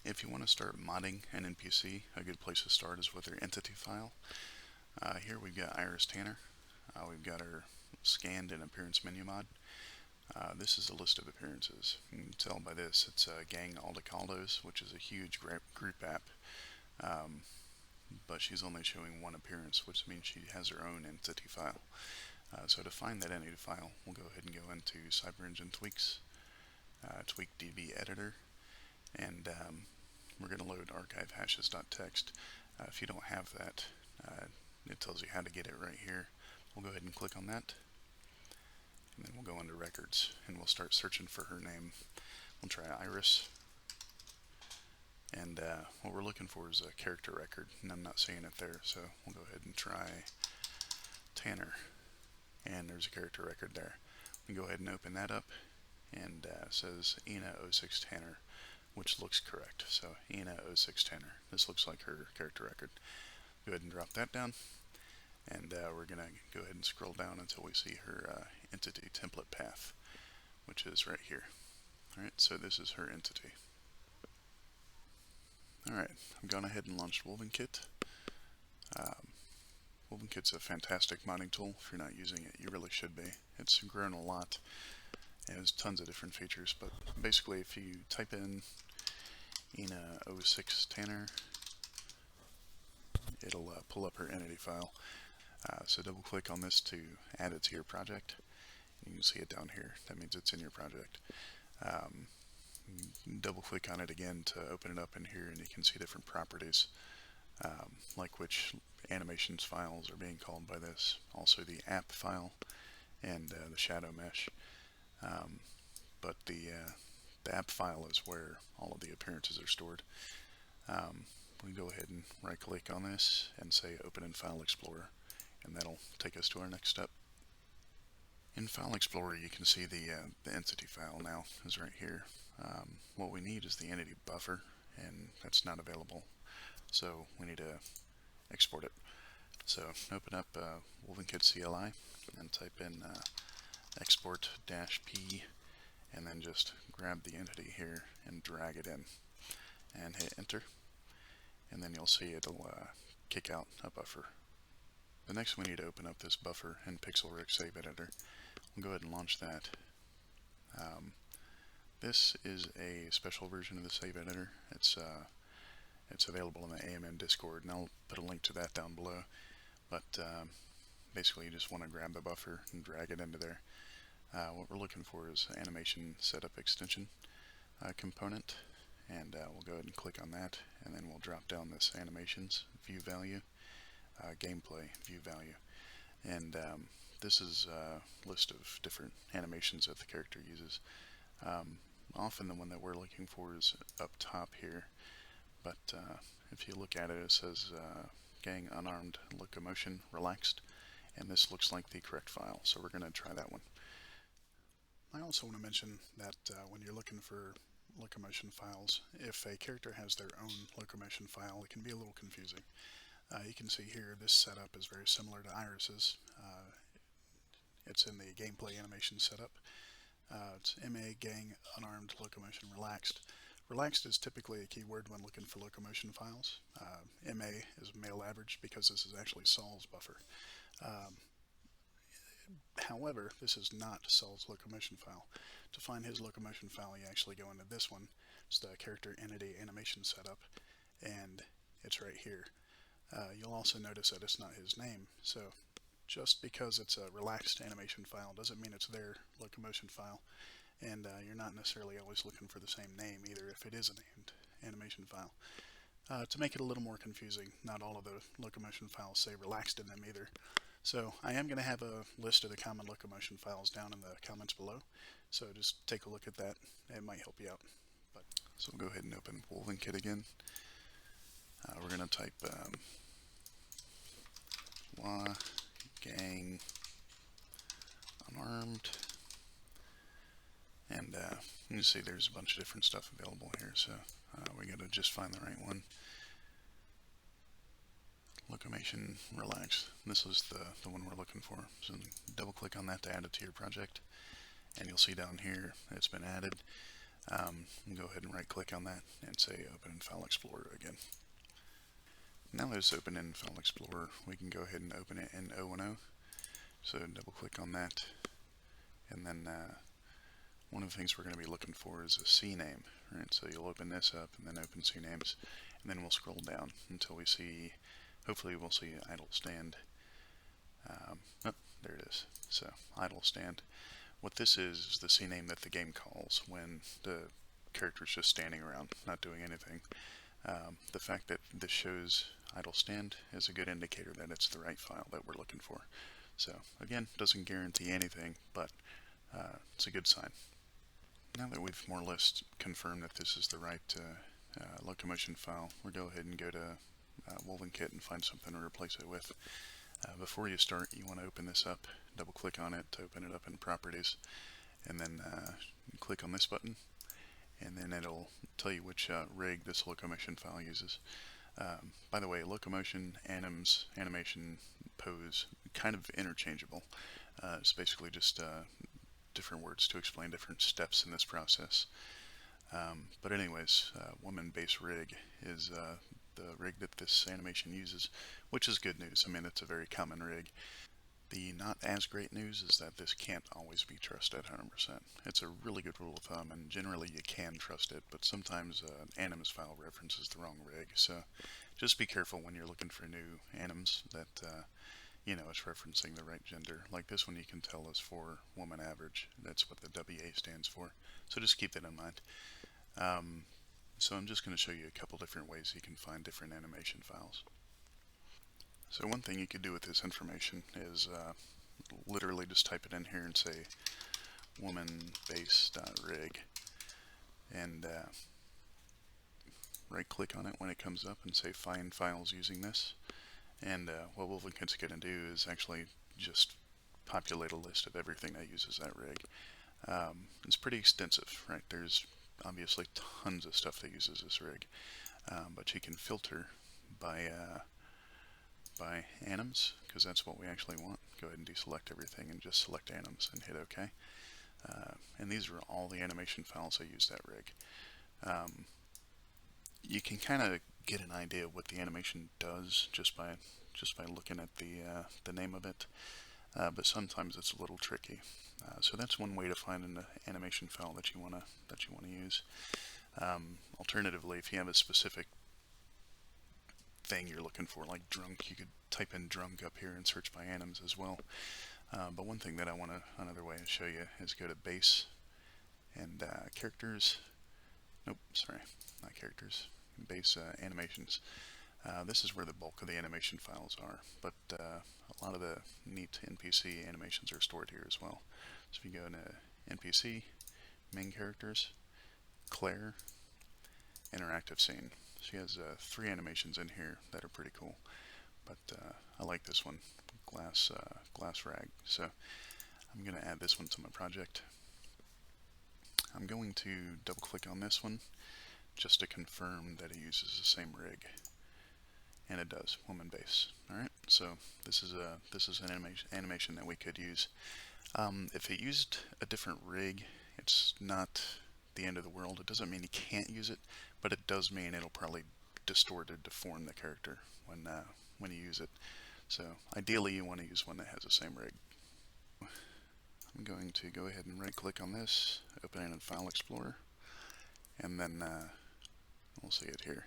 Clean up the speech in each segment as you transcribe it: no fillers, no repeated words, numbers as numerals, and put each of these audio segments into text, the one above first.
If you want to start modding an NPC, a good place to start is with their entity file. Here we've got Iris Tanner. We've got our scanned and appearance menu mod. This is a list of appearances. You can tell by this, it's Gang Aldecaldos, which is a huge group app. But she's only showing one appearance, which means she has her own entity file. So to find that entity file, we'll go ahead and go into CyberEngine Tweaks, Tweak DB Editor, and we're going to load archive hashes.txt. If you don't have that, it tells you how to get it right here. We'll go ahead and click on that, and then we'll go into records, and we'll start searching for her name. We'll try Iris, and what we're looking for is a character record, and I'm not seeing it there, so we'll go ahead and try Tanner, and there's a character record there. We can go ahead and open that up, and it says Ina06 Tanner, which looks correct. So Ina06 Tanner, this looks like her character record. Go ahead and drop that down, and we're going to go ahead and scroll down until we see her entity template path, which is right here. Alright, so this is her entity. Alright, I've gone ahead and launched Wolvenkit. Wolvenkit's a fantastic modding tool. If you're not using it, you really should be. It's grown a lot. It has tons of different features, but basically if you type in Ina06 Tanner, it'll pull up her entity file. So double click on this to add it to your project. You can see it down here. That means it's in your project. Double click on it again to open it up in here, and you can see different properties, like which animations files are being called by this. Also the app file and the shadow mesh. But the app file is where all of the appearances are stored. We can go ahead and right click on this and say open in File Explorer, and that'll take us to our next step. In File Explorer you can see the entity file now is right here. What we need is the entity buffer, and that's not available, so we need to export it. So open up WolvenkitCLI and type in export-p, and then just grab the entity here and drag it in and hit enter, and then you'll see it'll kick out a buffer. The next we need to open up this buffer in PixelRick Save Editor. We'll go ahead and launch that. This is a special version of the Save Editor. It's available in the AMN Discord, and I'll put a link to that down below. But basically you just want to grab the buffer and drag it into there. What we're looking for is animation setup extension component, and we'll go ahead and click on that, and then we'll drop down this animations view value, gameplay view value, and this is a list of different animations that the character uses. Often the one that we're looking for is up top here, but if you look at it, it says Gang Unarmed Locomotion Relaxed, and this looks like the correct file, so we're going to try that one. I also want to mention that when you're looking for locomotion files, if a character has their own locomotion file, it can be a little confusing. You can see here this setup is very similar to Iris's. It's in the gameplay animation setup. It's MA Gang Unarmed Locomotion Relaxed. Relaxed is typically a keyword when looking for locomotion files. MA is male average because this is actually Saul's buffer. However, this is not Saul's locomotion file. To find his locomotion file, you actually go into this one. It's the character entity animation setup, and it's right here. You'll also notice that it's not his name, so just because it's a relaxed animation file doesn't mean it's their locomotion file, and you're not necessarily always looking for the same name either if it is a named animation file. To make it a little more confusing, not all of the locomotion files say relaxed in them either. So I am going to have a list of the common locomotion files down in the comments below, so just take a look at that. It might help you out. So we'll go ahead and open Wolvenkit again. We're going to type Gang Unarmed, and you can see there's a bunch of different stuff available here, so we got to just find the right one. Locomotion Relax. This is the one we're looking for. So double click on that to add it to your project, and you'll see down here it's been added. We'll go ahead and right click on that and say Open in File Explorer again. Now that it's open in File Explorer, we can go ahead and open it in O&O. So double click on that, and then one of the things we're going to be looking for is a CName, right? So you'll open this up and then open CNames, and then we'll scroll down until we see, hopefully we'll see idle stand. Oh, there it is. So idle stand. What this is the CName that the game calls when the character's just standing around, not doing anything. The fact that this shows idle stand is a good indicator that it's the right file that we're looking for. So again, doesn't guarantee anything, but it's a good sign. Now that we've more or less confirmed that this is the right locomotion file, we'll go ahead and go to Wolvenkit and find something to replace it with. Before you start, you want to open this up, double click on it to open it up in Properties, and then click on this button, and then it'll tell you which rig this locomotion file uses. By the way, locomotion, anims, animation, pose, kind of interchangeable. It's basically just different words to explain different steps in this process. But anyways, woman base rig is the rig that this animation uses, which is good news. I mean, it's a very common rig. The not as great news is that this can't always be trusted 100%. It's a really good rule of thumb, and generally you can trust it, but sometimes an anims file references the wrong rig, so just be careful when you're looking for new anims that you know, it's referencing the right gender. Like this one you can tell is for woman average. That's what the WA stands for, so just keep that in mind. So I'm just going to show you a couple different ways you can find different animation files. So one thing you could do with this information is literally just type it in here and say womanbase.rig, and right click on it when it comes up and say find files using this. And what Wolvenkit's going to do is actually just populate a list of everything that uses that rig. It's pretty extensive, right? There's obviously tons of stuff that uses this rig, but you can filter by anims, because that's what we actually want. Go ahead and deselect everything and just select anims and hit OK. And these are all the animation files that use that rig. You can kind of get an idea of what the animation does just by looking at the name of it, but sometimes it's a little tricky. So that's one way to find an animation file that you want to use. Alternatively, if you have a specific thing you're looking for, like drunk, you could type in drunk up here and search by anims as well. But one thing that another way to show you is go to base and characters. Nope, sorry, not characters. Base animations. This is where the bulk of the animation files are, but a lot of the neat NPC animations are stored here as well. So if you go into NPC, main characters, Claire, interactive scene. She has 3 animations in here that are pretty cool, but I like this one, glass rag. So I'm going to add this one to my project. I'm going to double click on this one just to confirm that it uses the same rig, and it does, woman base. Alright, so this is an animation that we could use. If it used a different rig, it's not the end of the world. It doesn't mean you can't use it, but it does mean it'll probably distort or deform the character when you use it. So ideally you want to use one that has the same rig. I'm going to go ahead and right click on this, open it in File Explorer, and then we'll see it here.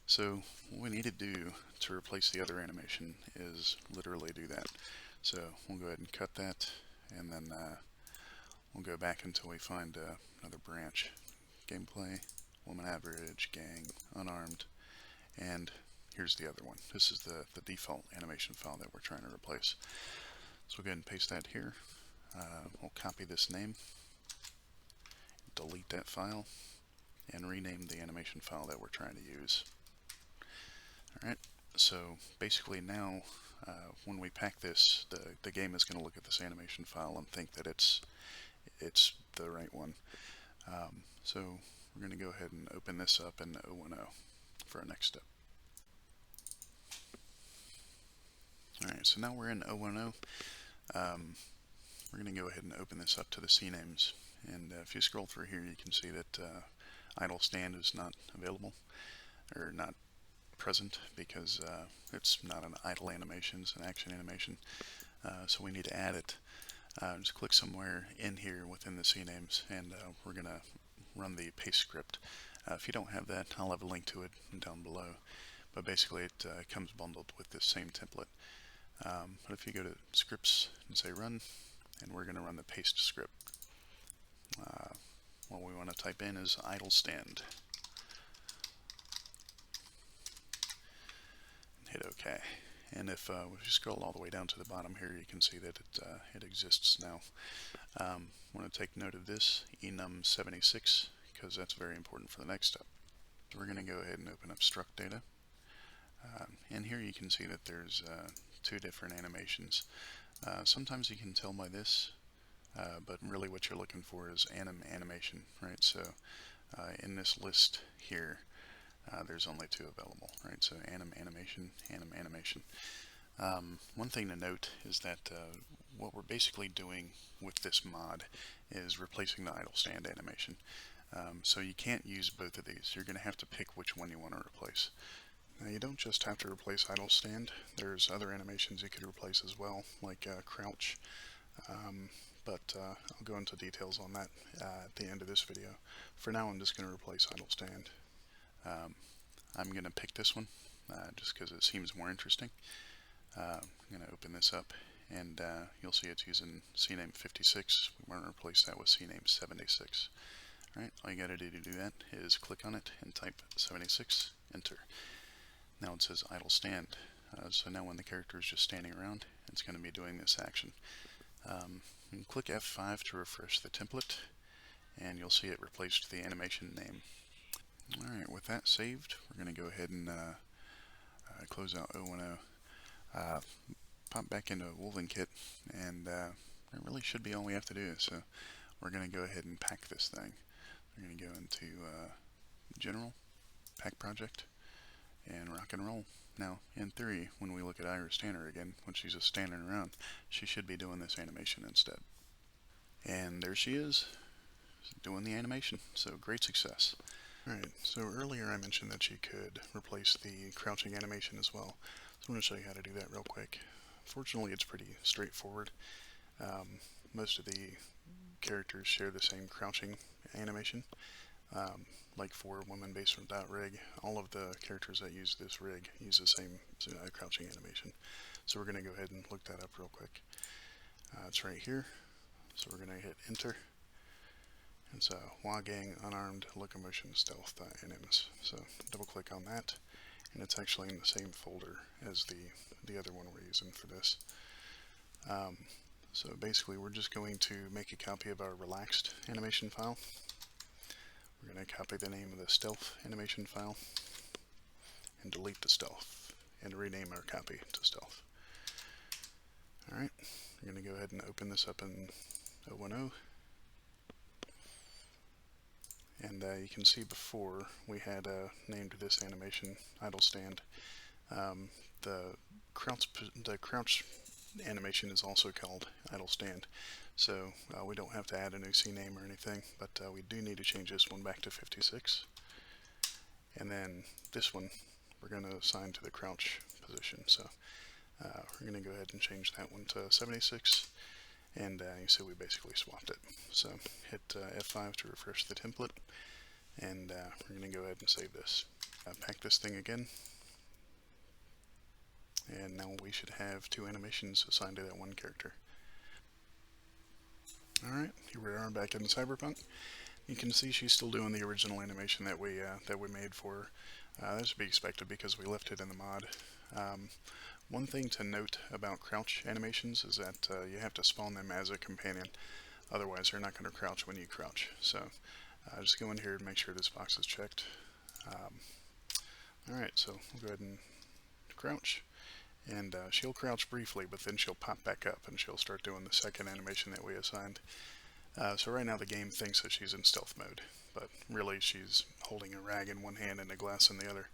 So what we need to do to replace the other animation is literally do that. So we'll go ahead and cut that, and then we'll go back until we find another branch. Gameplay, woman average, gang, unarmed, and here's the other one. This is the default animation file that we're trying to replace. So we'll go ahead and paste that here. We'll copy this name, delete that file, and rename the animation file that we're trying to use. Alright, so basically now when we pack this, the game is going to look at this animation file and think that it's the right one. So we're going to go ahead and open this up in O&O for our next step. Alright, so now we're in O&O. We're going to go ahead and open this up to the CNames and if you scroll through here, you can see that idle stand is not available, or not present, because it's not an idle animation, it's an action animation. So we need to add it. Just click somewhere in here within the CNames, and we're going to run the paste script. If you don't have that, I'll have a link to it down below. But basically it comes bundled with this same template. But if you go to scripts and say run, and we're going to run the paste script. What we want to type in is idle stand. And hit OK. And if you scroll all the way down to the bottom here, you can see that it exists now. I want to take note of this, enum76, because that's very important for the next step. So we're going to go ahead and open up struct data. And here you can see that there's two different animations. Sometimes you can tell by this, but really what you're looking for is animation, right? So in this list here, there's only two available, right? So animation. One thing to note is that what we're basically doing with this mod is replacing the idle stand animation. So you can't use both of these. You're going to have to pick which one you want to replace. Now you don't just have to replace idle stand. There's other animations you could replace as well, like crouch. But I'll go into details on that at the end of this video. For now, I'm just going to replace idle stand. I'm going to pick this one just because it seems more interesting. I'm going to open this up, and you'll see it's using CName 56. We want to replace that with CName 76. Alright, all you got to do that is click on it and type 76, enter. Now it says idle stand. So now when the character is just standing around, it's going to be doing this action. You can click F5 to refresh the template, and you'll see it replaced the animation name. Alright, with that saved, we're going to go ahead and close out 010. Pop back into Wolvenkit, and that really should be all we have to do. So we're going to go ahead and pack this thing. We're going to go into General, Pack Project, and rock and roll. Now, in theory, when we look at Iris Tanner again, when she's just standing around, she should be doing this animation instead. And there she is, doing the animation. So great success. Alright, so earlier I mentioned that you could replace the crouching animation as well. So I'm going to show you how to do that real quick. Fortunately, it's pretty straightforward. Most of the characters share the same crouching animation. Like for women based on .rig, all of the characters that use this rig use the same crouching animation. So we're going to go ahead and look that up real quick. It's right here. So we're going to hit enter. It's Wagang unarmed locomotion stealth.anims. So double click on that, and it's actually in the same folder as the other one we're using for this. So basically we're just going to make a copy of our relaxed animation file. We're going to copy the name of the stealth animation file and delete the stealth and rename our copy to stealth. Alright, we're going to go ahead and open this up in 010. And you can see before we had named this animation idle stand. The crouch animation is also called idle stand. So we don't have to add a new CName or anything, but we do need to change this one back to 56. And then this one we're going to assign to the crouch position. So we're going to go ahead and change that one to 76. And you see we basically swapped it. So hit F5 to refresh the template, and we're going to go ahead and save this. Pack this thing again, and now we should have two animations assigned to that one character. Alright, here we are back in Cyberpunk. You can see she's still doing the original animation that we made for her. That should be expected because we left it in the mod. One thing to note about crouch animations is that you have to spawn them as a companion, otherwise they're not going to crouch when you crouch. So just go in here and make sure this box is checked. Alright, so we'll go ahead and crouch, and she'll crouch briefly, but then she'll pop back up and she'll start doing the second animation that we assigned. So right now the game thinks that she's in stealth mode, but really she's holding a rag in one hand and a glass in the other.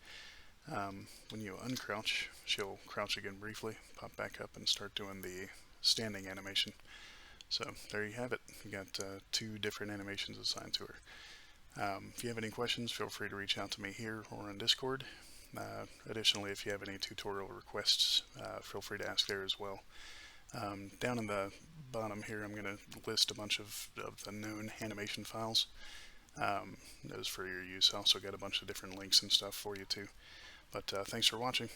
When you uncrouch, she'll crouch again briefly, pop back up, and start doing the standing animation. So there you have it. You got 2 different animations assigned to her. If you have any questions, feel free to reach out to me here or on Discord. Additionally, if you have any tutorial requests, feel free to ask there as well. Down in the bottom here, I'm going to list a bunch of the known animation files. Those for your use. I also got a bunch of different links and stuff for you too. But thanks for watching.